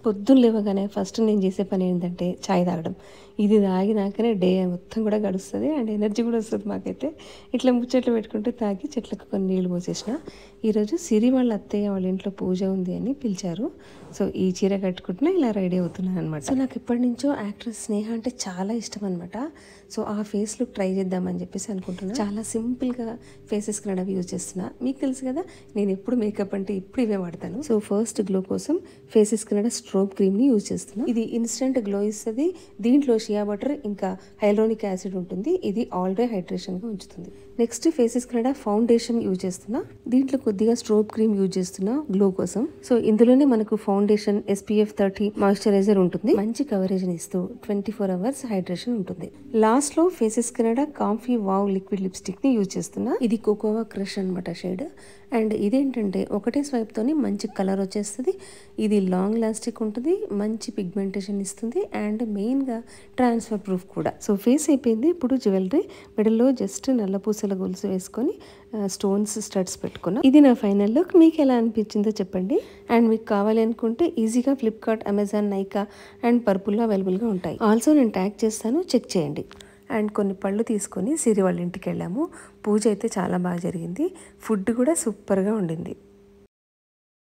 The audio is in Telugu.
పొద్దున్న లేవగానే ఫస్ట్ నేను చేసే పని ఏంటంటే చాయ్ తాగడం. ఇది తాగినాకనే డే మొత్తం కూడా గడుస్తది. అండ్ ఎనర్జీ కూడా వస్తది మాకైతే. ఇట్లా ముచ్చట్లు పెట్టుకుంటూ తాగి చెట్లకు కొన్ని నీళ్లు పోసేసిన. ఈరోజు సిరి వాళ్ళ అత్తయ్య వాళ్ళ ఇంట్లో పూజ ఉంది అని పిలిచారు. సో ఈ చీర కట్టుకుంటున్నా ఇలా రెడీ అవుతున్నాను అనమాట. సో నాకు ఎప్పటి నుంచో యాక్ట్రెస్ స్నేహ అంటే చాలా ఇష్టం అనమాట. సో ఆ ఫేస్ లుక్ ట్రై చేద్దామని చెప్పేసి అనుకుంటున్నా. చాలా సింపుల్గా ఫేసెస్ కనడం యూజ్ చేస్తున్నా. మీకు తెలుసు కదా నేను ఎప్పుడు మేకప్ అంటే ఇప్పుడు ఇవే వాడతాను. సో ఫస్ట్ గ్లో కోసం ఫేసెస్ కనడ స్ట్రోబ్ క్రీమ్ని యూజ్ చేస్తున్నా. ఇది ఇన్స్టెంట్ గ్లో ఇస్తుంది. దీంట్లో షియా బటర్ ఇంకా హైలోనిక్ యాసిడ్ ఉంటుంది. ఇది ఆల్ డే హైడ్రేషన్గా ఉంచుతుంది. Next faces Kannada foundation use చేస్తున్నా. దీంట్లో కొద్దిగా స్ట్రోబ్ క్రీమ్ యూజ్ చేస్తున్నా గ్లో కోసం. సో ఇందులోనే మనకు ఫౌండేషన్ SPF 30 మాయిశ్చరైజర్ ఉంటుంది. మంచి కవరేజ్ ఇస్తూ 24 అవర్స్ హైడ్రేషన్ ఉంటుంది. లాస్ట్ లో faces Kannada comfy wow liquid lipstick ని యూజ్ చేస్తున్నా. ఇది కోకోవా క్రష్ అనమాట షేడ్. అండ్ ఇదేంటంటే ఒకటే స్వైప్ తోని మంచి కలర్ వచ్చేస్తుంది. ఇది లాంగ్ లాస్టిక్ ఉంటుంది, మంచి పిగ్మెంటేషన్ ఇస్తుంది అండ్ మెయిన్ గా ట్రాన్స్ఫర్ ప్రూఫ్ కూడా. సో ఫేస్ అయిపోయింది. ఇప్పుడు జ్యువెలరీ మిడిల్లో జస్ట్ నల్ల పూసల గొలుసు వేసుకొని స్టోన్స్ స్టడ్స్ పెట్టుకున్నా. ఇది నా ఫైనల్ లుక్. మీకు ఎలా అనిపించిందో చెప్పండి. అండ్ మీకు కావాలి అనుకుంటే ఈజీగా ఫ్లిప్కార్ట్, అమెజాన్, నైకా అండ్ పర్పుల్లో అవైలబుల్గా ఉంటాయి. ఆల్సో నేను ట్యాగ్ చేస్తాను, చెక్ చేయండి. అండ్ కొన్ని పళ్ళు తీసుకొని సిరి వాళ్ళ ఇంటికి వెళ్ళాము. పూజ అయితే చాలా బాగా జరిగింది. ఫుడ్ కూడా సూపర్గా ఉండింది.